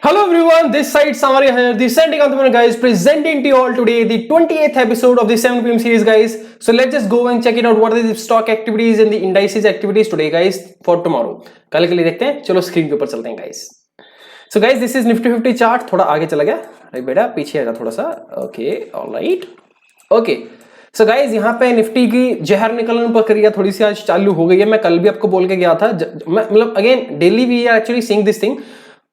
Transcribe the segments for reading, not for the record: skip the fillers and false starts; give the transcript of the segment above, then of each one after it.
Hello everyone, this side Samaria here, the Sending Entrepreneur guys, presenting to you all today the 28th episode of the 7 PM series guys. So let's just go and check it out what are the stock activities and the indices activities today guys for tomorrow. कल के लिए देखते हैं, चलो screen के ऊपर चलते हैं guys. So guys, this is Nifty 50 chart, थोड़ा आगे चला गया, अरे बेटा पीछे आएगा थोड़ा सा, okay alright, okay. So guys यहाँ पे निफ्टी की जहर निकलने प्रक्रिया थोड़ी सी आज चालू हो गई है. मैं कल भी आपको बोल के गया था, मतलब again daily we are actually seeing this thing.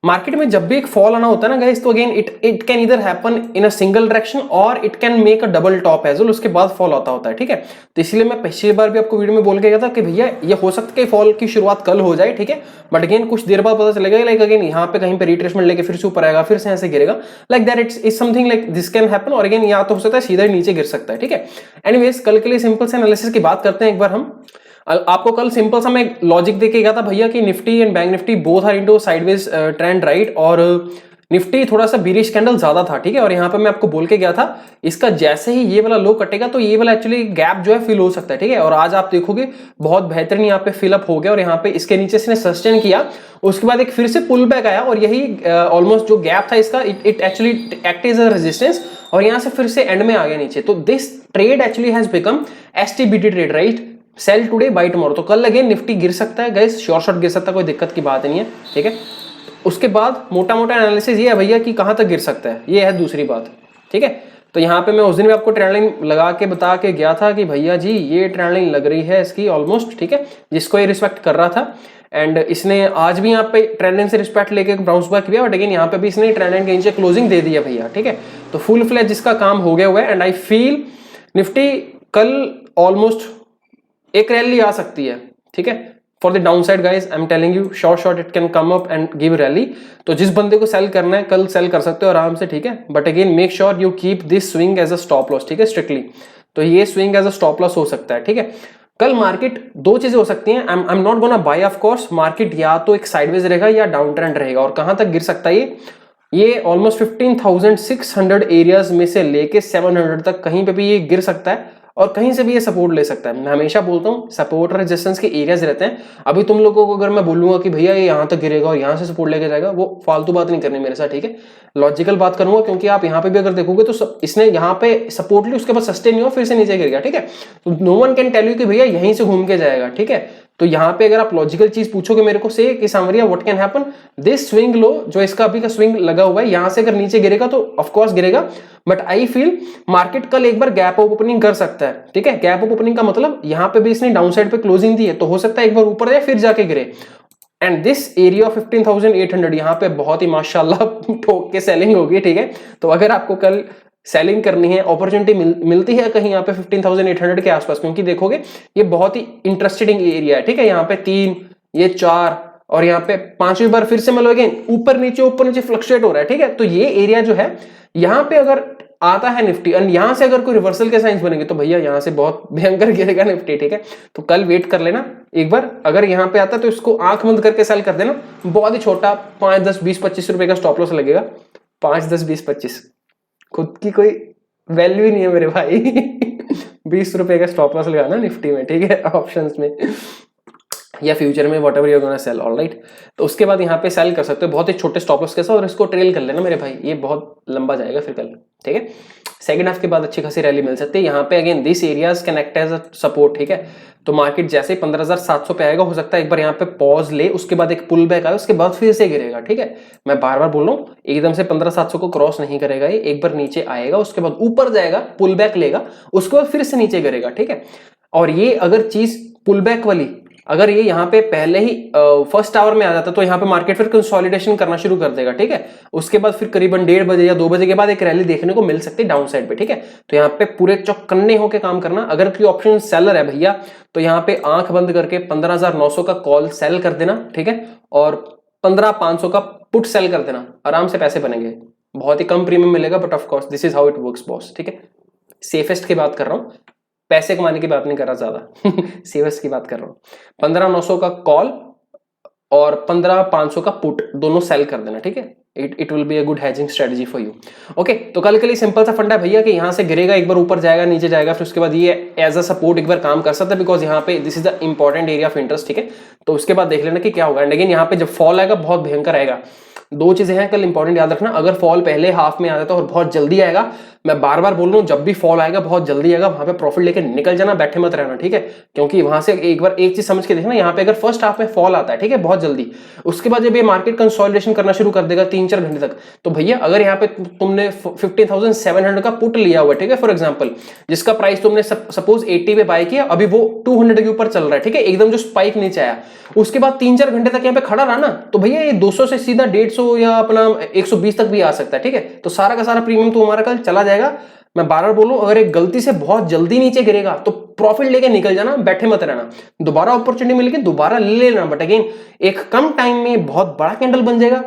Market में जब भी एक फॉल आना होता है ना गाइस, तो again it can either happen in a single direction और it can make a double top as well, उसके बाद फॉल आता होता है. ठीक है, तो इसलिए मैं पिछली बार भी आपको वीडियो में बोल के गया था कि भैया ये हो सकता है कि फॉल की शुरुआत कल हो जाए. ठीक है, बट अगेन कुछ देर बाद पता चलेगा लाइक अगेन यहाँ पे कहीं पे रिट्रेसमेंट लेके फिर से ऊपर आएगा, फिर से ऐसे गिरेगा. Like that it's something like this can happen. और अगेन यहाँ तो हो सकता है सीधा नीचे गिर सकता है. ठीक है, एनीवेज कल के लिए सिंपल से एनालिसिस की बात करते हैं एक बार हम. आपको कल सिंपल सा मैं लॉजिक देके गया था भैया कि Nifty and Bank Nifty both are into sideways trend right, और निफ्टी थोड़ा सा बीरिश कैंडल ज्यादा था. ठीक है, और यहाँ पे मैं आपको बोल के गया था इसका जैसे ही ये वाला लो कटेगा तो ये वाला एक्चुअली गैप जो है फिल हो सकता है. ठीक है, और आज आप देखोगे बहुत बेहतरीन यहाँ पे फिलअप हो गया और यहाँ पे इसके नीचे से सस्टेन किया, उसके बाद एक फिर से पुल बैक आया और यही ऑलमोस्ट जो गैप था इसका it actually act as a resistance और यहाँ से फिर से एंड में आ गया नीचे. तो this trade actually has become STBT trade right, sell today buy tomorrow. तो कल अगेन निफ्टी गिर सकता है गाइस, शॉर्ट शॉर्ट गिर सकता है, कोई दिक्कत की बात नहीं है. ठीक है, उसके बाद मोटा मोटा एनालिसिस ये है भैया कि कहां तक गिर सकता है, ये है दूसरी बात. ठीक है, तो यहाँ पे मैं उस दिन भी आपको ट्रेंड लाइन लगा के बता के गया था कि भैया जी ये ट्रेंड लाइन लग रही है इसकी ऑलमोस्ट. ठीक है, जिसको ये रिस्पेक्ट कर रहा था एंड इसने आज भी यहाँ पे ट्रेंड लाइन से रिस्पेक्ट लेके बाउंस बैक किया, बट अगेन यहाँ पे भी इसने ट्रेंड लाइन के नीचे क्लोजिंग दे दिया भैया. ठीक है, तो फुल फ्लैज जिसका काम हो गया हुआ है एंड आई फील निफ्टी कल ऑलमोस्ट एक रैली आ सकती है. ठीक है, for the down side guys I am telling you short short it can come up and give rally. तो जिस बंदे को सेल करना है कल सेल कर सकते हो आराम से. ठीक है, but again make sure you keep this swing as a stop loss. ठीक है, स्ट्रिक्टली तो ये swing as a stop loss हो सकता है. ठीक है, कल मार्केट दो चीजें हो सकती हैं. आई am not gonna buy of course. Market या तो एक साइडवेज रहेगा या डाउन ट्रेंड रहेगा. और कहां तक गिर सकता है ये ऑलमोस्ट 15,600 एरियाज में से लेके 700 तक कहीं पे भी ये गिर सकता है और कहीं से भी ये सपोर्ट ले सकता है. मैं हमेशा बोलता हूँ सपोर्ट और रेजिस्टेंस के एरियाज रहते हैं. अभी तुम लोगों को अगर मैं बोलूंगा कि भैया ये यहाँ तक गिरेगा और यहाँ से सपोर्ट लेके जाएगा, वो फालतू बात नहीं करनी मेरे साथ. ठीक है, लॉजिकल बात करूंगा, क्योंकि आप यहाँ पे भी अगर देखोगे तो इसने यहाँ पे सपोर्ट ली, उसके बाद सस्टेन नहीं हुआ, फिर से नीचे गिर गया. ठीक है, तो no one can tell you कि भैया यहीं से घूम के जाएगा. ठीक है, तो यहाँ पे अगर आप लॉजिकल चीज पूछोगे मेरे को से कि सांवरिया what can happen, this swing low जो इसका अभी का स्विंग लगा हुआ है, यहां से अगर नीचे गिरेगा तो ऑफ कोर्स गिरेगा, बट आई फील मार्केट कल एक बार गैप अप ओपनिंग कर सकता है. ठीक है, गैप अप ओपनिंग का मतलब यहाँ पे भी इसने डाउन साइड पे क्लोजिंग दी है, तो हो सकता है एक बार ऊपर जाए फिर जाके गिरे. एंड दिस एरिया 15,800 यहाँ पे बहुत ही माशाल्लाह ठोक के सेलिंग होगी. ठीक है, तो अगर आपको कल सेलिंग करनी है, अपॉर्चुनिटी मिलती है कहीं यहाँ पे 15,800 के आसपास, क्योंकि देखोगे ये बहुत ही इंटरेस्टिंग एरिया है. ठीक है, यहाँ पे 3, ये 4 और यहाँ पे 5वीं बार फिर से मतलब ऊपर नीचे फ्लक्चुएट हो रहा है. ठीक है, तो ये एरिया जो है यहाँ पे अगर आता है निफ्टी और यहां से अगर कोई रिवर्सल के साइंस बनेंगे तो भैया यहां से बहुत भयंकर गिरेगा निफ्टी. ठीक है, तो कल वेट कर लेना एक बार. अगर यहाँ पे आता है तो इसको आंख बंद करके सेल कर देना. बहुत ही छोटा 5, 10, 20, 25 रुपए का स्टॉप लॉस लगेगा. 5, 10, 20, 25 खुद की कोई वैल्यू ही नहीं है मेरे भाई. 20 रुपए का स्टॉप लॉस लगाना निफ्टी में. ठीक है, ऑप्शंस में या फ्यूचर में whatever you are gonna sell. Alright, तो उसके बाद यहाँ पे सेल कर सकते हो बहुत ही छोटे स्टॉप लॉस के साथ और इसको ट्रेल कर लेना मेरे भाई, ये बहुत लंबा जाएगा फिर कल. ठीक है, सेकंड हाफ के बाद अच्छी खासी रैली मिल सकती है. यहाँ पे again this areas connect as a support. ठीक है, तो मार्केट जैसे ही 15,700 पे आएगा, हो सकता है एक बार यहाँ पे पॉज ले, उसके बाद एक पुल बैक आए, उसके बाद फिर से गिरेगा. ठीक है, मैं बार बार बोल रहा हूँ एकदम से 15,700 को क्रॉस नहीं करेगा, ये एक बार नीचे आएगा, उसके बाद ऊपर जाएगा, पुल बैक लेगा, उसके बाद फिर से नीचे गिरेगा. ठीक है, और ये अगर चीज पुल बैक वाली अगर ये यहाँ पे पहले ही फर्स्ट आवर में आ जाता तो यहाँ पे मार्केट फिर कंसोलिडेशन करना शुरू कर देगा. ठीक है, उसके बाद फिर करीबन 1:30 बजे या 2 बजे के बाद एक रैली देखने को मिल सकती है डाउन साइड पे. ठीक है, तो यहाँ पे पूरे चौकन्ने होके काम करना. अगर कोई ऑप्शन सेलर है भैया तो यहाँ पे आंख बंद करके 15,900 का कॉल सेल कर देना. ठीक है, और 15,500 का पुट सेल कर देना, आराम से पैसे बनेंगे. बहुत ही कम प्रीमियम मिलेगा, but of course this is how it works boss. ठीक है, सेफेस्ट की बात कर रहा हूँ, पैसे कमाने की बात नहीं कर रहा ज्यादा. सेवर्स की बात कर रहा हूं. 15,900 का कॉल और 15,500 का पुट दोनों सेल कर देना. ठीक है, it will be a good hedging strategy for you. Okay, तो कल के लिए सिंपल सा फंडा भैया कि यहां से गिरेगा, एक बार ऊपर जाएगा, नीचे जाएगा, फिर उसके बाद ये एज अ सपोर्ट एक बार काम कर सकता है, बिकॉज यहाँ पे this is the important area of interest. ठीक है, तो उसके बाद देख लेना कि क्या होगा. एंड अगेन यहाँ पे जब फॉल आएगा बहुत भयंकर आएगा. दो चीजें हैं कल इंपॉर्टेंट याद रखना, अगर फॉल पहले हाफ में आ जाता है और बहुत जल्दी आएगा, मैं बार बार बोल रहा हूँ जब भी फॉल आएगा बहुत जल्दी आएगा, वहां पे प्रॉफिट लेके निकल जाना, बैठे मत रहना, ठीक है। क्योंकि वहां से एक बार एक चीज समझ के देखना, यहाँ पे अगर फर्स्ट हाफ में फॉल आता है, ठीक है, बहुत जल्दी, उसके बाद जब ये मार्केट कंसोलिडेशन करना शुरू कर देगा 3-4 घंटे तक, तो भैया अगर यहाँ पे तुमने 15,700 का पुट लिया हुआ, ठीक है, फॉर एग्जाम्पल, जिसका प्राइस तुमने सपोज 80 पे बाय किया, अभी वो 200 के ऊपर चल रहा है, ठीक है, एकदम जो स्पाइक नीचे आया, उसके बाद 3-4 घंटे तक यहाँ पे खड़ा रहा ना, तो भैया ये 200 से सीधा 150 या अपना 120 तक भी आ सकता है, ठीक है। तो सारा का सारा प्रीमियम तो हमारा कल चला जाएगा। मैं बार बार बोलूं, अगर एक गलती से बहुत जल्दी नीचे गिरेगा तो प्रॉफिट लेके निकल जाना, बैठे मत रहना, दोबारा अपॉर्चुनिटी मिलेगी दोबारा ले लेना, बट अगेन एक कम टाइम में बहुत बड़ा कैंडल बन जाएगा,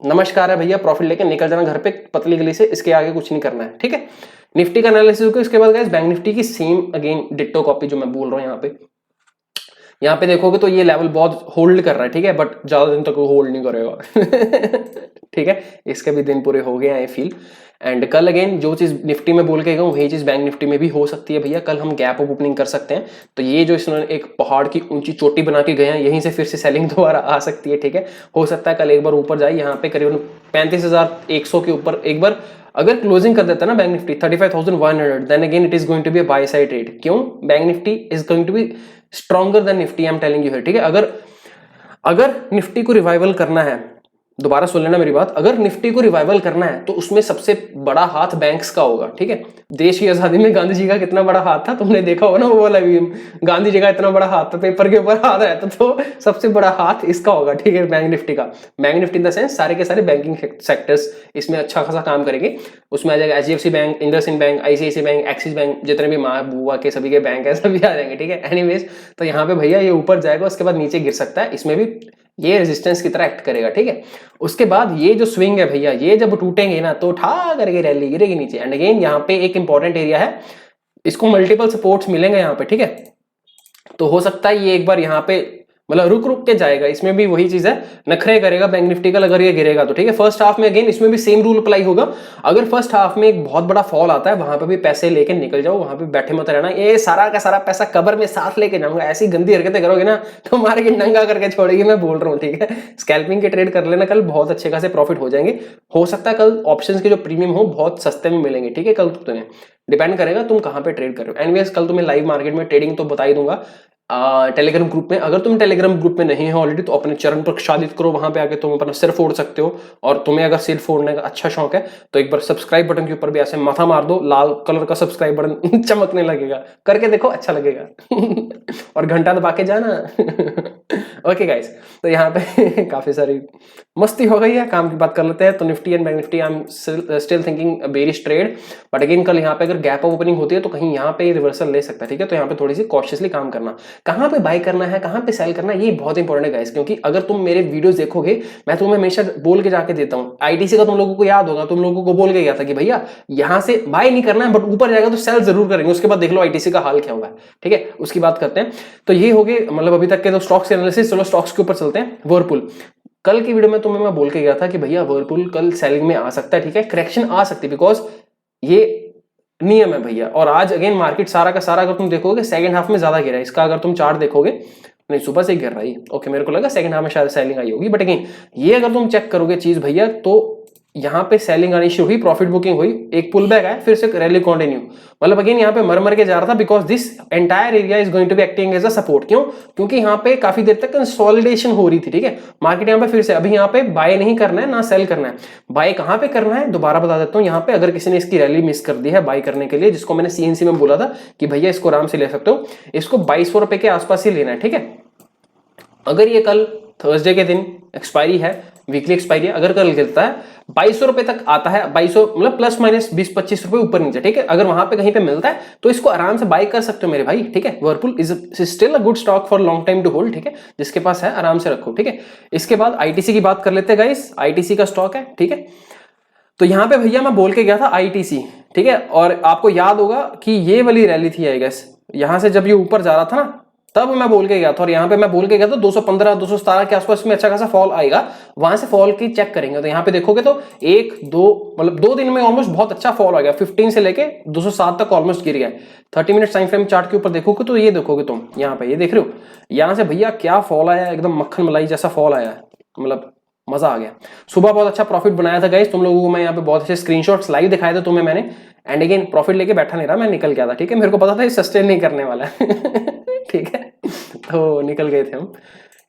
नमस्कार है भैया, प्रॉफिट लेके निकल जाना घर पे पतली गली से, इसके आगे कुछ नहीं करना है, ठीक है। निफ्टी का एनालिसिस होगा, इसके बाद गाइस बैंक निफ्टी की सेम अगेन डिट्टो कॉपी जो मैं बोल रहा हूं, यहाँ पे देखोगे तो ये लेवल बहुत होल्ड कर रहा है, ठीक है, बट ज्यादा दिन तक होल्ड नहीं करेगा ठीक है, इसके भी दिन पूरे हो गए हैं आई फील। एंड कल अगेन जो चीज निफ्टी में बोल के गया वही चीज बैंक निफ्टी में भी हो सकती है भैया, कल हम गैप अप ओपनिंग कर सकते हैं, तो ये जो इसने एक पहाड़ की ऊंची चोटी बना के गए हैं, यहीं से फिर से सेलिंग दोबारा आ सकती है, ठीक है, हो सकता है कल एक बार ऊपर जाए, यहाँ पे करीबन 35,100 के ऊपर एक बार अगर क्लोजिंग कर देता है ना bank Nifty 35,100, then again it is going to be a buy side trade. क्यों? Bank Nifty is going to be stronger than Nifty, I am telling you है, ठीक है। अगर निफ्टी को रिवाइवल करना है, दोबारा सुन लेना मेरी बात, अगर निफ्टी को रिवाइवल करना है तो उसमें सबसे बड़ा हाथ बैंक्स का होगा, ठीक है। देश की आजादी में गांधी जी का कितना बड़ा हाथ था, तुमने देखा होगा ना वो वाला भी, गांधी जी का इतना बड़ा हाथ था, पेपर के ऊपर हाथ रहता, तो सबसे बड़ा हाथ इसका होगा, ठीक है, बैंक निफ्टी का। Bank Nifty in the sense सारे के सारे बैंकिंग सेक्टर्स इसमें अच्छा खासा काम करेंगे, उसमें आ जाएगा HDFC bank, IndusInd bank, ICICI bank, axis bank, जितने भी माँ बुआ के सभी के बैंक है सभी आ जाएंगे, ठीक है। एनीवेज, तो यहाँ पे भैया ये ऊपर जाएगा, उसके बाद नीचे गिर सकता है, इसमें भी ये रेजिस्टेंस की तरह एक्ट करेगा, ठीक है। उसके बाद ये जो स्विंग है भैया, ये जब टूटेंगे ना तो ठा करके रैली गिरेगी नीचे। एंड अगेन यहाँ पे एक इंपॉर्टेंट एरिया है, इसको मल्टीपल सपोर्ट्स मिलेंगे यहाँ पे, ठीक है। तो हो सकता है ये एक बार यहाँ पे मतलब रुक रुक के जाएगा, इसमें भी वही चीज है, नखरे करेगा बैंक निफ्टी का अगर ये गिरेगा तो, ठीक है। फर्स्ट हाफ में अगेन इसमें भी सेम रूल अप्लाई होगा, अगर फर्स्ट हाफ में एक बहुत बड़ा फॉल आता है वहां पे भी पैसे लेके निकल जाओ, वहां पे बैठे मत रहना, ये सारा का सारा पैसा कबर में साथ लेके जाऊंगा, ऐसी गंदी हरकतें करोगे ना तो मार्केट नंगा करके छोड़ेगी, मैं बोल रहा हूँ, ठीक है। स्कैल्पिंग के ट्रेड कर लेना, कल बहुत अच्छे खासे प्रॉफिट हो जाएंगे, हो सकता है कल ऑप्शंस के जो प्रीमियम हो बहुत सस्ते में मिलेंगे, ठीक है। कल तुम्हें डिपेंड करेगा तुम कहाँ पे ट्रेड कर रहे हो। एनीवेज कल तुम्हें लाइव मार्केट में ट्रेडिंग तो बता ही दूंगा टेलीग्राम ग्रुप में, अगर तुम टेलीग्राम ग्रुप में नहीं हो ऑलरेडी तो अपने चरण प्रक्षालित करो, वहां पे आके तुम अपना सिर फोड़ सकते हो, और तुम्हें अगर सिर फोड़ने का अच्छा शौक है तो एक बार सब्सक्राइब बटन के ऊपर भी ऐसे माथा मार दो, लाल कलर का सब्सक्राइब बटन चमकने लगेगा, करके देखो अच्छा लगेगा और घंटा दबा के जाना ओके गाइस, तो यहाँ पे काफी सारी मस्ती हो गई है, काम की बात कर लेते हैं। तो Nifty and Bank Nifty I am still thinking bearish trade, but again कल यहाँ पे अगर गैप ऑफ ओपनिंग होती है तो कहीं यहाँ पे रिवर्सल ले सकता है, ठीक है। तो यहाँ पे थोड़ी सी कॉशियसली काम करना, कहाँ पे बाय करना है, कहाँ पे सेल करना है, ये बहुत इंपॉर्टेंट है गाइस, क्योंकि अगर तुम मेरे वीडियोस देखोगे मैं तुम्हें हमेशा बोल के जाके देता हूँ, आईटीसी का तुम लोगों को याद होगा, तुम लोगों को बोल के गया था कि भैया यहाँ से बाय नहीं करना है, बट ऊपर जाएगा तो सेल जरूर करेंगे, उसके बाद देख लो आईटीसी का हाल क्या होगा, ठीक है, उसकी बात करते हैं। तो ये हो गए मतलब अभी तक के तो स्टॉक्स एनालिसिस। चलो स्टॉक्स के ऊपर चलते हैं। वर्लपूल, कल की वीडियो में तुम्हें मैं बोल के गया था कि भैया वर्लपूल कल सेलिंग में आ सकता है, ठीक है, करेक्शन आ सकती है, बिकॉज ये नियम है भैया। और आज अगेन मार्केट सारा का सारा अगर तुम देखोगे सेकंड हाफ में ज्यादा गिरा है, इसका अगर तुम चार्ट देखोगे, नहीं सुबह से गिर रही है, ओके, मेरे को लगा सेकंड हाफ में शायद सेलिंग आई होगी, बट अगेन ये अगर तुम चेक करोगे चीज भैया, तो यहाँ पे सेलिंग आनी शुरू हुई, प्रॉफिट बुकिंग हुई, एक पुल बैक आया, फिर से रैली कंटिन्यू, मतलब अगेन यहाँ पे मर के जा रहा था, because this entire area is going to be acting as a support. क्यों? क्योंकि यहाँ पे काफी देर तक कंसोलिडेशन हो रही थी, ठीक है। मार्केट यहाँ पे फिर से, अभी यहाँ पे बाय नहीं करना है ना सेल करना है, बाय कहाँ पे करना है दोबारा बता देता हूँ। यहाँ पे अगर किसी ने इसकी रैली मिस कर दी है बाय करने के लिए, जिसको मैंने CNC में बोला था कि भैया इसको आराम से ले सकते हो, इसको 2200 रुपए के आसपास ही लेना है, ठीक है। अगर ये कल थर्सडे के दिन एक्सपायरी है, वीकली एक्सपायरी है, अगर कल गिरता है 2200 रुपए तक आता है, 2200 मतलब प्लस माइनस 20-25 रुपए ऊपर नीचे, ठीक है, अगर वहां पे कहीं पे मिलता है तो इसको आराम से बाय कर सकते हो मेरे भाई, ठीक है। Whirlpool is still a good stock for long time to hold, ठीक है, जिसके पास है आराम से रखो, ठीक है। इसके बाद ITC की बात कर लेते हैं गाइस, ITC का स्टॉक है, ठीक है। तो यहाँ पे भैया मैं बोल के गया था ITC, ठीक है, और आपको याद होगा कि ये वाली रैली थी आई गेस, यहां से जब ये ऊपर जा रहा था ना तब मैं बोल के गया था, और यहाँ पे मैं बोल के गया था 215-217 के आसपास में अच्छा खासा फॉल आएगा, वहां से फॉल की चेक करेंगे। तो यहाँ पे देखोगे तो 1-2 मतलब 2 दिन में ऑलमोस्ट बहुत अच्छा फॉल आ गया, 15 से लेके 207 तक ऑलमोस्ट गिर गया। 30 मिनट टाइम फ्रेम चार्ट के ऊपर देखोगे तो ये देखोगे तुम, यहाँ पे ये देख रहे हो, यहाँ से भैया क्या फॉल आया, एकदम मक्खन मलाई जैसा फॉल आया, मतलब मजा आ गया। सुबह बहुत अच्छा प्रॉफिट बनाया था गाइस, तुम लोगों को मैं यहाँ पे बहुत अच्छे स्क्रीनशॉट्स लाइव दिखाए थे तुम्हें मैंने। एंड अगेन प्रॉफिट लेके बैठा नहीं रहा, मैं निकल गया था, ठीक है, मेरे को पता था ये सस्टेन नहीं करने वाला है ठीक है, तो निकल गए थे हम।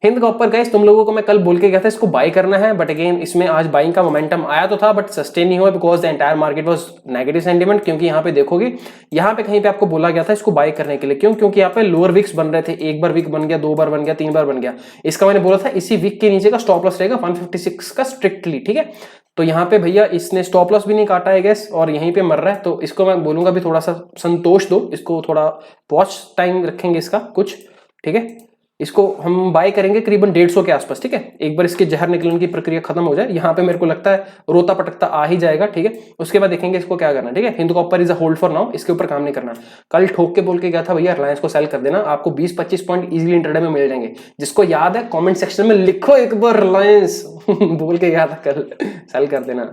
हिंद कॉपर गाइस तुम लोगों को मैं कल बोल के गया था इसको बाई करना है, बट अगेन इसमें आज बाइंग का मोमेंटम आया तो था, बट सस्टेन नहीं हुआ because the entire market was negative sentiment. क्योंकि यहाँ पे देखोगे, यहाँ पे कहीं पे आपको बोला गया था इसको बाई करने के लिए, क्यों? क्योंकि यहाँ पे लोअर विक्स बन रहे थे, एक बार विक बन गया, 2 बार बन गया, 3 बार बन गया। इसका मैंने बोला था इसी विक के नीचे का स्टॉप लॉस रहेगा 156 का स्ट्रिक्टली, ठीक है। तो यहाँ पे भैया इसने स्टॉप लॉस भी नहीं काटा है गैस, और यहीं पे मर रहा है, तो इसको मैं बोलूंगा भी थोड़ा सा संतोष दो इसको, थोड़ा वॉच टाइम रखेंगे इसका कुछ, ठीक है। इसको हम बाय करेंगे करीबन 150 के आसपास, ठीक है। एक बार इसके जहर निकलने की प्रक्रिया खत्म हो जाए, यहाँ पे मेरे को लगता है रोता पटकता आ ही जाएगा, ठीक है। उसके बाद देखेंगे इसको क्या करना, ठीक है। Hindu copper is a hold for now, इसके ऊपर काम नहीं करना। कल ठोक के बोल के गया था भैया रिलायंस को सेल कर देना, आपको 20-25 पॉइंट इजीली इंटरडे में मिल जाएंगे। जिसको याद है कमेंट सेक्शन में लिखो एक बार रिलायंस बोल के गया था कल, सेल कर देना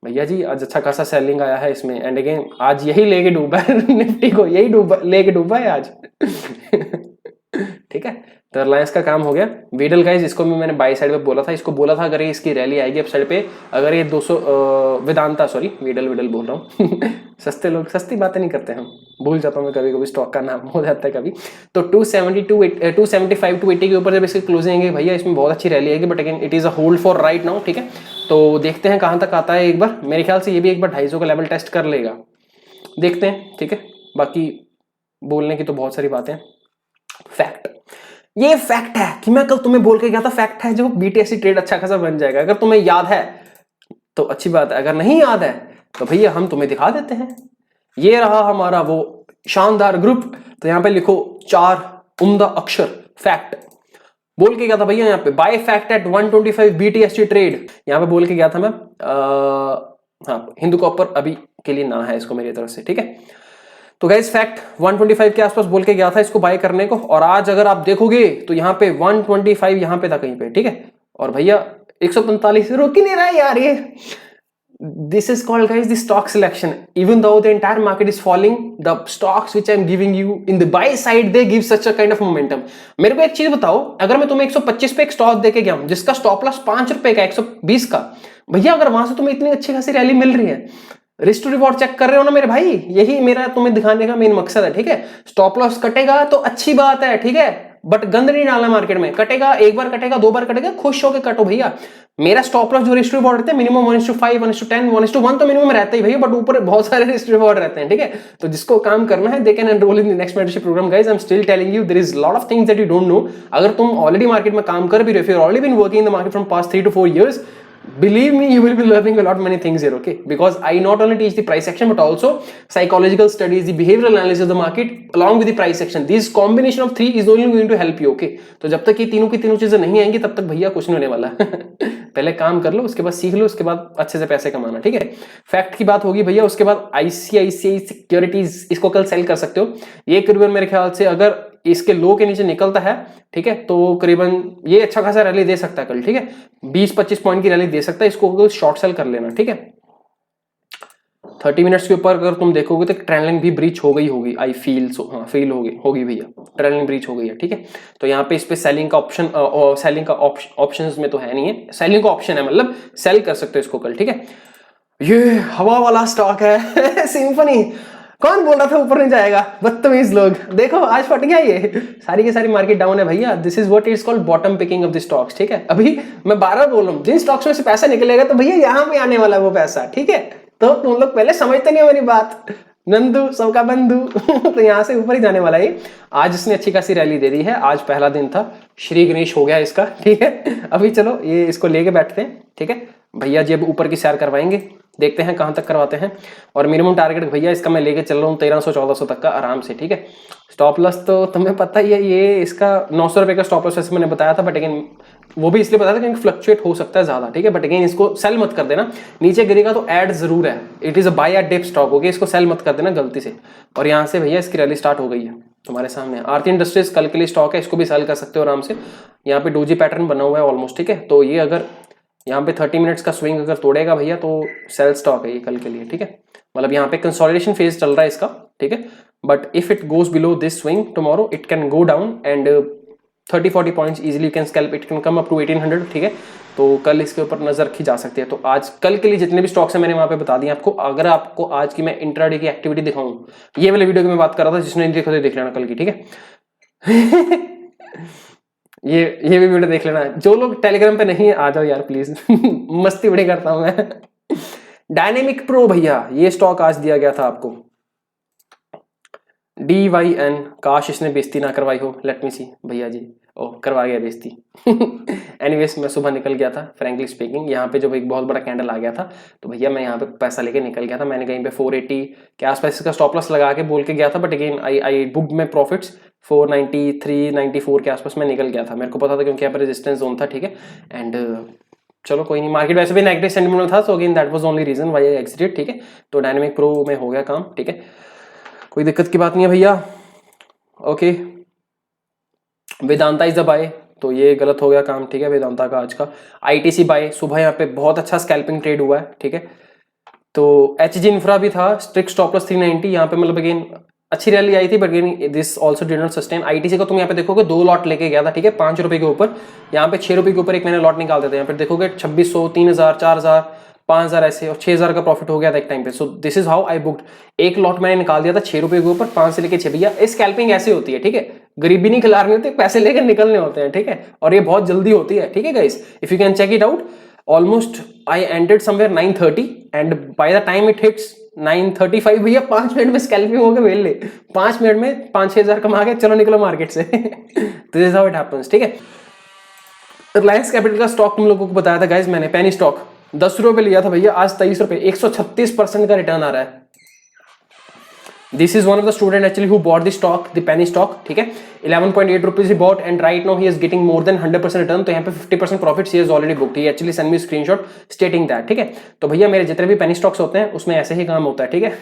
भैया जी। आज अच्छा खासा सेलिंग आया है इसमें, एंड अगेन आज यही लेके डूबा है निफ्टी को, यही लेके डूबा है आज ठीक है। तो रिलायंस का काम हो गया। वीडल गाइस इसको भी मैंने बाई साइड पे बोला था, इसको बोला था अगर ये इसकी रैली आएगी अप साइड पे, अगर ये 200 वेदांता, सॉरी वीडल बोल रहा हूँ सस्ते लोग सस्ती बातें नहीं करते, हम भूल जाता हूँ मैं कभी कभी, स्टॉक का नाम हो जाता है कभी। तो 275 टू 80 के ऊपर जब इसकी क्लोजिंग आएगी भैया इसमें बहुत अच्छी रैली आएगी, but again it is a hold for right now, ठीक है। तो देखते हैं कहां तक आता है, एक बार मेरे ख्याल से ये भी एक बार 250 का लेवल टेस्ट कर लेगा, देखते हैं, ठीक है। बाकी बोलने की तो बहुत सारी बातें, फैक्ट ये फैक्ट है कि मैं कल तुम्हें बोल के गया था, फैक्ट है जो बीटीएससी ट्रेड अच्छा खासा बन जाएगा। अगर तुम्हें याद है तो अच्छी बात है, अगर नहीं याद है तो भैया हम तुम्हें दिखा देते हैं। ये रहा हमारा वो शानदार ग्रुप, तो यहां पे लिखो 4 उम्दा अक्षर फैक्ट। बोल के गया था भैया यहाँ पे buy fact at 125 BTSC trade, यहां पे बोल के गया था मैं। हाँ, हिंदू कॉपर अभी के लिए ना है इसको मेरी तरफ से, ठीक है। तो गाइस फैक्ट 125 के आसपास बोल के गया था इसको बाय करने को, और आज अगर आप देखोगे तो यहाँ पे 125 यहाँ पे था कहीं पे, ठीक है। और भैया 145 रुक ही नहीं रहा यार ये। This is called guys the stock selection. Even though the entire market is falling, the stocks which I am giving you in the buy side they give such a kind of momentum. मेरे को एक चीज बताओ, अगर मैं तुम्हें 125 पे एक स्टॉक देके गया हूं जिसका स्टॉप लॉस 5 रुपए का 120 का, भैया अगर वहां से तुम्हें इतनी अच्छी खासी रैली मिल रही है, रिस्क टू रिवॉर्ड चेक कर रहे हो ना मेरे भाई, यही मेरा तुम्हें दिखाने का मेन मकसद है, ठीक है। स्टॉप लॉस कटेगा तो अच्छी बात है, ठीक है, बट गंद नहीं डालना मार्केट में। कटेगा, एक बार कटेगा, 2 बार कटेगा, खुश होकर कटो भैया। मेरा स्टॉप लॉस जो रिस्क रिवॉर्ड रहते हैं मिनिमम 1:5, 1:10, 1:1 तो मिनिमम रहता ही भैया, बट ऊपर बहुत सारे रिस्क रिवॉर्ड रहते हैं, ठीक है। तो जिसको काम करना है they can enroll in the next mentorship program guys. I am still telling you there is lot of things that you don't know. अगर तुम ऑलरेडी मार्केट में काम कर भी रहे हो, you already been working in the market from past 3 to 4 years, believe me, you will be learning a lot many things here, okay? Because I not only teach the price action but also psychological studies, the behavioral analysis of the market along with the price action. This combination of 3 is only going to help you, okay? तो जब तक ये तीनों की तीनों चीजें नहीं आएंगी तब तक भैया कुछ नहीं होने वाला पहले काम कर लो, उसके बाद सीख लो, उसके बाद अच्छे से पैसे कमाना, ठीक है। फैक्ट की बात होगी भैया। उसके बाद ICICI सिक्योरिटीज, इसको कल सेल कर सकते हो। ये करीबन मेरे ख्याल से अगर इसके लो के नीचे निकलता है, ठीक है, तो करीबन ये अच्छा खासा रैली दे सकता है कल, ठीक है। 20-25 पॉइंट की रैली दे सकता है, इसको शॉर्ट सेल कर लेना, ठीक है। 30 मिनट्स के ऊपर अगर तुम देखोगे तो ट्रेंड लाइन भी ब्रीच हो गई होगी, आई फील सो, हाँ फील होगी भैया, ट्रेंड लाइन ब्रीच हो गई है, ठीक है। तो यहाँ पे इस पे सेलिंग का ऑप्शन, सेलिंग का ऑप्शंस में तो है नहीं है, सेलिंग का ऑप्शन है, मतलब सेल कर सकते हो इसको कल, ठीक है। ये हवा वाला स्टॉक है सिंफनी, कौन बोल रहा था ऊपर नहीं जाएगा, बदतमीज लोग। देखो आज फट गया ये, सारी की सारी मार्केट डाउन है भैया। This is what is called bottom picking of the stocks, ठीक है। अभी मैं 12 बोल रहा हूँ, जिन स्टॉक्स में से पैसा निकलेगा तो भैया यहाँ पे आने वाला वो पैसा, ठीक है। तो तुम लोग पहले समझते नहीं मेरी बात, नंदू सबका बंधु तो यहाँ से ऊपर ही जाने वाला है। आज इसने अच्छी खासी रैली दे दी है, आज पहला दिन था, श्री गणेश हो गया इसका, ठीक है। अभी चलो ये इसको लेके बैठते हैं, ठीक है भैया जी। अब ऊपर की सैर करवाएंगे, देखते हैं कहां तक करवाते हैं। और मिनिमम टारगेट भैया इसका मैं लेके चल रहा हूँ 1300-1400 तक का आराम से, ठीक है। स्टॉप लॉस तो तुम्हें पता ही है, ये इसका 900 रुपए का स्टॉप लॉस वैसे मैंने बताया था, बट अगेन वो भी इसलिए बताया था क्योंकि फ्लक्चुएट हो सकता है ज्यादा, ठीक है। बट अगेन इसको सेल मत कर देना, नीचे गिरेगा तो ऐड जरूर है, it is a buy at dip stock, okay. इसको सेल मत कर देना गलती से। और यहाँ से भैया इसकी रैली स्टार्ट हो गई है तुम्हारे सामने। आरती इंडस्ट्रीज कल के लिए स्टॉक है, इसको भी सेल कर सकते हो आराम से। यहाँ पे डोजी पैटर्न बना हुआ है ऑलमोस्ट, ठीक है। तो ये अगर यहाँ पे 30 मिनट्स का स्विंग अगर तोड़ेगा भैया तो सेल स्टॉक है ये कल के लिए, ठीक है। मतलब यहाँ पे कंसोलिडेशन फेज चल रहा है इसका, ठीक है। But if it goes below this swing tomorrow it can go down and 30-40 points easily can scalp, it can come up to 1800, ठीक है। तो कल इसके ऊपर नजर रखी जा सकती है। तो आज कल के लिए जितने भी स्टॉक्स हैं मैंने वहां पे बता दिए आपको। अगर आपको आज की मैं इंट्राडे की एक्टिविटी दिखाऊं, ये वाले वीडियो की मैं बात कर रहा था, जिसने नहीं देखा तो देख लेना कल की, ठीक है। ये भी वीडियो देख लेना। जो लोग टेलीग्राम पे नहीं है आ जाओ यार प्लीज। मस्ती बड़ी करता हूं मैं। डायनेमिक प्रो भैया, ये स्टॉक आज दिया गया था आपको। DYN, काश इसने बेइज्जती ना करवाई हो। लेट मी सी भैया जी, ओह करवा गया बेइज्जती। एनीवेज मैं सुबह निकल गया था, फ्रैंकली स्पीकिंग। यहाँ पे जब एक बहुत बड़ा कैंडल आ गया था तो भैया मैं यहाँ पे पैसा लेके निकल गया था। मैंने कहीं पे 480 के आसपास इसका स्टॉप लॉस लगा के बोल के गया था, but again I booked my profits 493 94 के आसपास मैं निकल गया था। मेरे को पता था क्योंकि यहाँ पर रेजिस्टेंस जोन था, ठीक है। एंड चलो कोई नहीं, मार्केट वैसे भी नेगेटिव सेंटिमेंट में था, so again that was only reason why I exited, ठीक है। तो डायनेमिक प्रो में हो गया काम, ठीक है, कोई दिक्कत की बात नहीं है भैया। Okay, Vedanta is the buy, तो ये गलत हो गया काम, ठीक है। वेदांता का आज का ITC बाय, सुबह यहाँ पे बहुत अच्छा स्कैल्पिंग ट्रेड हुआ है, ठीक है। तो HG इंफ्रा भी था, स्ट्रिक्ट स्टॉप लॉस 390, यहाँ पे मतलब अगेन अच्छी रैली आई थी, but again this also did not sustain. ITC का तुम यहाँ पे देखोगे 2 लॉट लेके गया था, ठीक है, 5 रुपए के ऊपर। यहाँ पे 6 रुपए के ऊपर एक मैंने लॉट निकाल देता है। यहाँ पे देखोगे 2600, 3000, 4000, 5000 ऐसे, और 6000 का प्रॉफिट हो गया था एक टाइम पे। So this is how I booked. एक लॉट मैंने निकाल दिया था 6 रुपए के ऊपर, 5 से लेके 6। भैया स्कैल्पिंग ऐसी होती है, ठीक है, गरीबी नहीं खिलानी होती, पैसे लेकर निकलने होते हैं, ठीक है, और ये बहुत जल्दी होती है, ठीक है guys. If you can check it out, almost I ended somewhere 9:30 and by the time it hits 9:35, भैया 5 मिनट में स्कैल्पिंग हो गए वेले। 5 मिनट में 5-6 हजार कमा के चलो निकलो मार्केट से। This is how it happens, ठीक है। रिलायंस कैपिटल का स्टॉक तुम लोगों को बताया था गाइस मैंने, पेनी स्टॉक 10 रुपए लिया था भैया, आज 23 रुपए, 136% का रिटर्न आ रहा है। This is one of the student actually who bought the stock, the penny stock, ठीक है। 11.8 rupees he bought and right now he is getting more than 100% return. तो यहाँ पे 50% profit he is already booked. He actually send me screenshot stating that, ठीक है। तो भैया मेरे जितने भी पेनी स्टॉक्स होते हैं उसमें ऐसे ही काम होता है, ठीक है।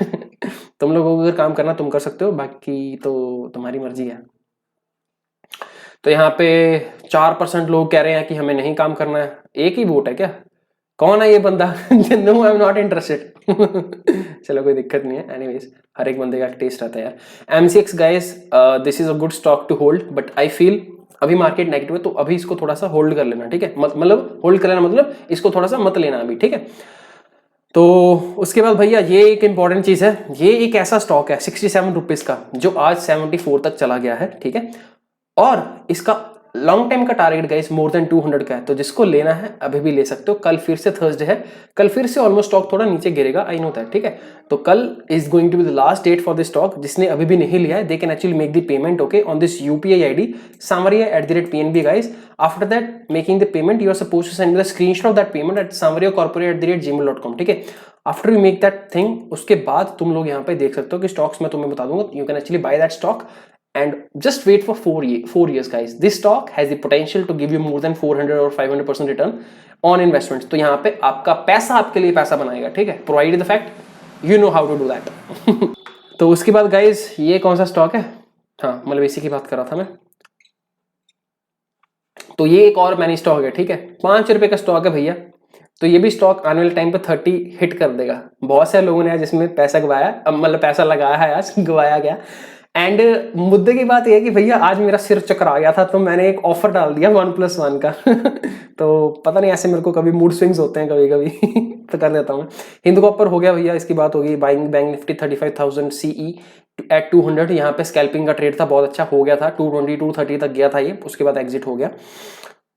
तुम लोगों को अगर काम करना तुम कर सकते हो, बाकी तो तुम्हारी मर्जी है। तो यहाँ पे 4% लोग कह रहे हैं कि हमें नहीं काम करना है। एक ही वोट है क्या? कौन है ये बंदा? No I am not interested. चलो कोई दिक्कत नहीं है, एनीवेज हर एक बंदे का टेस्ट रहता है यार। MCX guys, this is a good stock to hold, but I feel अभी मार्केट नेगेटिव है तो अभी इसको थोड़ा सा होल्ड कर लेना, ठीक है। मतलब होल्ड कर लेना मतलब इसको थोड़ा सा मत लेना अभी, ठीक है। तो उसके बाद भैया ये एक इंपॉर्टेंट चीज है, ये एक ऐसा स्टॉक है 67 रुपीज का जो आज 74 तक चला गया है, ठीक है। और इसका लॉन्ग टाइम का टारगेट गाइस मोर देन 200 का है। तो जिसको लेना है अभी भी ले सकते हो। कल फिर से थर्सडे है, कल फिर से ऑलमोस्ट स्टॉक थोड़ा नीचे गिरेगा, आई नो दैट, ठीक है। तो कल is going to be the last date for this stock. जिसने अभी भी नहीं लिया है they can actually make the payment, okay, on this UPI ID samaria@pnb guys. After that making the payment you are suppose to send the screenshot of that payment at samariacorporate@gmail.com, ठीक है। After you make that thing, उसके बाद तुम लोग यहाँ पे देख सकते हो कि स्टॉक्स मैं तुम्हें बता दूंगा, you can actually by that stock and just wait for 4 years guys. This stock has the potential to give you more than 400 or 500% return on investments. तो यहाँ पे आपका पैसा आपके लिए पैसा बनाएगा, ठीक है, provided the fact you know how to do that. तो उसके बाद गाइज ये कौन सा स्टॉक है? हाँ मतलब इसी की बात कर रहा था मैं। तो ये एक और मैनी स्टॉक है, ठीक है, 5 रुपए का स्टॉक है भैया। तो ये भी स्टॉक आने वाले टाइम पे 30 हिट कर देगा। बहुत से लोगों ने आज इसमें पैसा गवाया, मतलब पैसा लगाया है, आज गवाया गया। एंड मुद्दे की बात यह है कि भैया आज मेरा सिर चकरा गया था तो मैंने एक ऑफर डाल दिया 1+1 का। तो पता नहीं, ऐसे मेरे को कभी मूड स्विंग्स होते हैं कभी कभी। तो कर देता हूँ। हिंदू कॉपर हो गया भैया, इसकी बात होगी। Buying Bank Nifty 35,000 CE at 200, यहाँ पे स्कैल्पिंग का ट्रेड था, बहुत अच्छा हो गया था, 220 230 तक गया था ये, उसके बाद एग्जिट हो गया।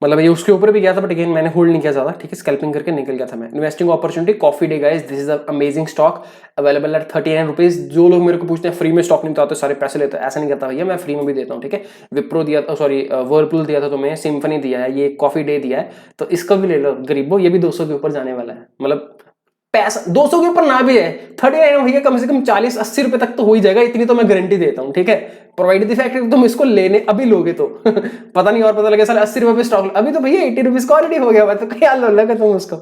मतलब ये उसके ऊपर भी गया था, बट अगेन मैंने होल्ड नहीं किया ज्यादा, ठीक है, स्कैल्पिंग करके निकल गया था मैं। Investing opportunity coffee day guys, this is a amazing stock available at 39 rupees. जो लोग मेरे को पूछते हैं फ्री में स्टॉक नहीं बताते, सारे पैसे लेते हैं, ऐसा नहीं करता भैया, मैं फ्री में भी देता हूँ, ठीक है। विप्रो दिया, सॉरी वर्लपूल दिया था तुम्हें, सिम्फनी दिया है, ये कॉफी डे दिया है, तो इसका भी ले लो गरीबो, ये भी 200 के ऊपर जाने वाला है। मतलब पैसा 200 के ऊपर ना भी है, 39 भैया कम से कम 40-80 रुपए तक तो हो ही जाएगा, इतनी तो मैं गारंटी देता हूँ, ठीक है। प्रोवाइडेड द फैक्ट तुम इसको लेने अभी लोगे तो पता नहीं और पता लगे साले 80 रुपए पे स्टॉक, अभी तो भैया 80 रुपीज का ऑलरेडी हो गया हुआ, तो क्या लो लगा तुम उसको,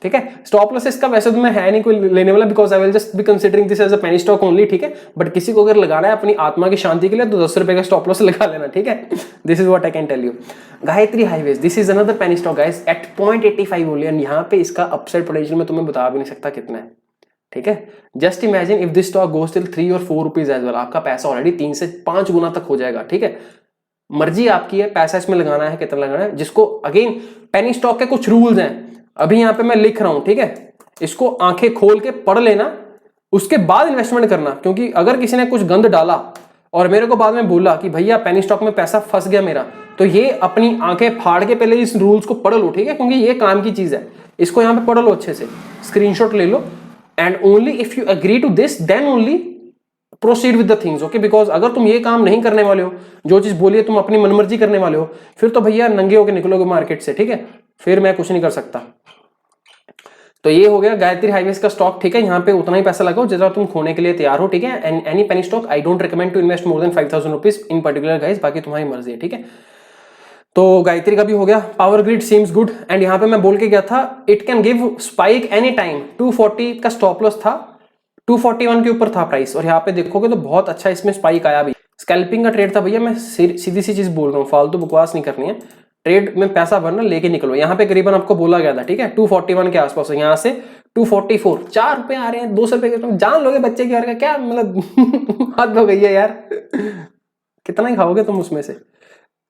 ठीक है। स्टॉप लॉस इसका वैसे तो मैं है नहीं कोई लेने वाला, because I will just be considering this as a penny stock only, ठीक है। बट किसी को अगर लगाना है अपनी आत्मा की शांति के लिए तो 10 रुपए का स्टॉप लॉस लगा लेना, ठीक है। This is what I can tell you. Gayatri Highways, this is another penny stock guys at 0.85 only, and यहाँ पे इसका अपसाइड पोटेंशियल मैं तुम्हें बता भी नहीं सकता कितना है, ठीक है। Just imagine if this stock goes till 3 और 4 रुपीज एज वेल, आपका पैसा ऑलरेडी 3 से 5 गुना तक हो जाएगा, ठीक है। मर्जी आपकी है पैसा इसमें लगाना है कितना लगाना है। जिसको अगेन पेनी स्टॉक के कुछ रूल्स हैं, अभी यहाँ पे मैं लिख रहा हूं, ठीक है, इसको आंखें खोल के पढ़ लेना, उसके बाद इन्वेस्टमेंट करना। क्योंकि अगर किसी ने कुछ गंद डाला और मेरे को बाद में बोला कि भैया पेनी स्टॉक में पैसा फंस गया मेरा, तो ये अपनी आंखें फाड़ के पहले इस रूल्स को पढ़ लो, ठीक है, क्योंकि ये काम की चीज है। इसको यहाँ पे पढ़ लो अच्छे से, स्क्रीनशॉट ले लो, and only if you agree to this then only proceed with the things, okay. Because अगर तुम ये काम नहीं करने वाले हो, जो चीज बोलिए तुम अपनी मनमर्जी करने वाले हो, फिर तो भैया नंगे होके निकलोगे मार्केट से, ठीक है, फिर मैं कुछ नहीं कर सकता। तो ये हो गया गायत्री हाईवेज का स्टॉक, ठीक है। यहाँ पे उतना ही पैसा लगाओ जितना तुम खोने के लिए तैयार हो, ठीक है। And any penny stock I don't recommend to invest more than 5000 rupees in particular guys, बाकी तुम्हारी मर्जी है, ठीक है। तो गायत्री का भी हो गया। Power grid seems good, and यहाँ पे मैं बोल के गया था it can give spike any time. 240 का स्टॉप लॉस था, 241 के ऊपर था प्राइस, और यहाँ पे देखोगे तो बहुत अच्छा इसमें स्पाइक आया भी। स्कैल्पिंग का ट्रेड था भैया, मैं सीधी सी चीज बोल रहा हूँ, फालतू बकवास नहीं करनी है। ट्रेड में पैसा भरना, लेके निकलो। यहाँ पे करीबन आपको बोला गया था, ठीक है, 241 के आसपास, यहाँ से 244, 4 रुपए आ रहे हैं, 200 रुपए तुम जान लोगे बच्चे की और का क्या मतलब हद हो गई है यार। कितना ही खाओगे तुम उसमें से,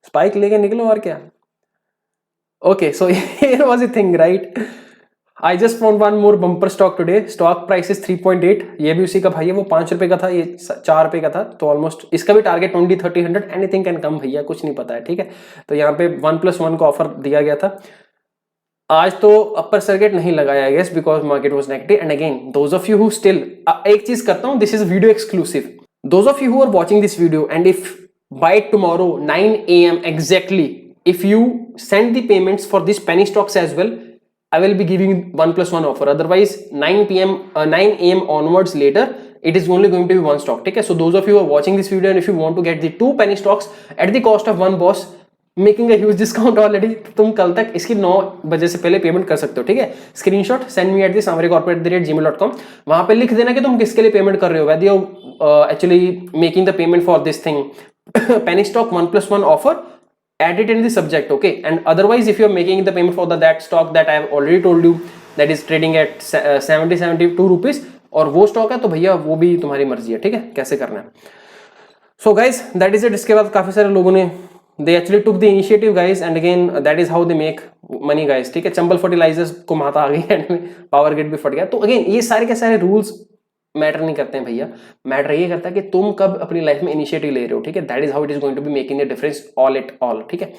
स्पाइक लेके निकलो और क्या। Okay, so here was the thing, right. I just found one more bumper stock today, stock price is 3.8, ये भी उसी का भाई है, वो 5 रुपए का था, ये 4 रुपए का था, तो ऑलमोस्ट इसका भी टारगेट 20, 30, 100 एनीथिंग कैन कम भैया, कुछ नहीं पता है, ठीक है। तो यहाँ पे 1+1 का ऑफर दिया गया था। आज तो अपर सर्किट नहीं लगाया guess because market was negative. And again those of you who still, एक चीज करता हूं, this is video exclusive, those of you who are watching this video, and if by tomorrow 9 AM exactly if you send the payments for this penny stocks as well, I will be giving 1+1 offer. Otherwise 9 AM onwards later it is only going to be one stock, ठीक है। So those of you who are watching this video and if you want to get the 2 penny stocks at the cost of one boss, making a huge discount already, तुम कल तक इसकी 9 बजे से पहले payment कर सकते हो, ठीक है। Screenshot send me at samvaryacorporate@gmail.com, वहां पे लिख देना कि तुम किसके लिए पेमेंट कर रहे हो, whether you actually making the payment for this thing penny stock 1+1 offer, add it in the subject, okay। And otherwise if you are making the payment for that stock that I have already told you that is trading at 72 rupees, और वो stock है तो भैया वो भी तुम्हारी मर्जी है, ठीक है, कैसे करना है। So guys that is it. इसके बाद काफी सारे लोगों ने they actually took the initiative guys, and again that is how they make money guys, ठीक है। चंबल फर्टिलाइजर्स को माता आ गई एंड में पावर ग्रिड भी फट गया। तो अगेन ये सारे के सारे रूल्स मैटर नहीं करते हैं भैया, मैटर ये करता है कि तुम कब अपनी लाइफ में इनिशिएटिव ले रहे हो, ठीक है। That is how it is going to be making the difference all it all, ठीक है।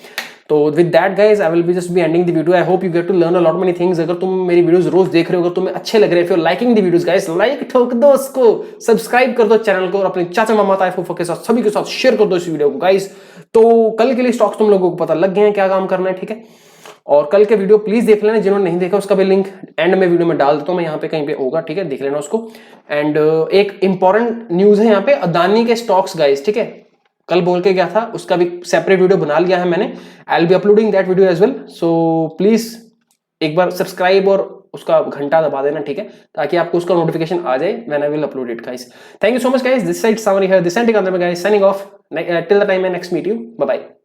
तो with that guys I will be just be ending the video. I hope you get to learn a lot many things. अगर तुम मेरी videos रोज देख रहे हो, अगर तुम्हें अच्छे लग रहे हैं, liking the videos guys, like ठोक दो उसको, सब्सक्राइब कर दो चैनल को, और अपने चाचा मामा ताए फूफा के साथ सभी के साथ शेयर कर दो इस वीडियो को गाइस। तो कल के लिए स्टॉक्स तुम लोगों को पता लग गए हैं क्या काम करना है, ठीक है। और कल के वीडियो प्लीज देख लेना, जिन्होंने नहीं देखा उसका भी लिंक एंड में वीडियो में डाल देता हूं मैं, यहाँ पे कहीं पे होगा, ठीक है, देख लेना उसको। एंड एक इंपॉर्टेंट न्यूज है यहाँ पे, अदानी के स्टॉक्स गाइस, ठीक है, कल बोल के गया था, उसका भी सेपरेट वीडियो बना लिया है मैंने, I will be uploading that video as well. So please एक बार सब्सक्राइब और उसका घंटा दबा देना, ठीक है, ताकि आपको उसका नोटिफिकेशन आ जाए when I will upload it guys. Thank you so much guys, this side Samaria here, this end guys signing off till the time I next meet you, bye bye.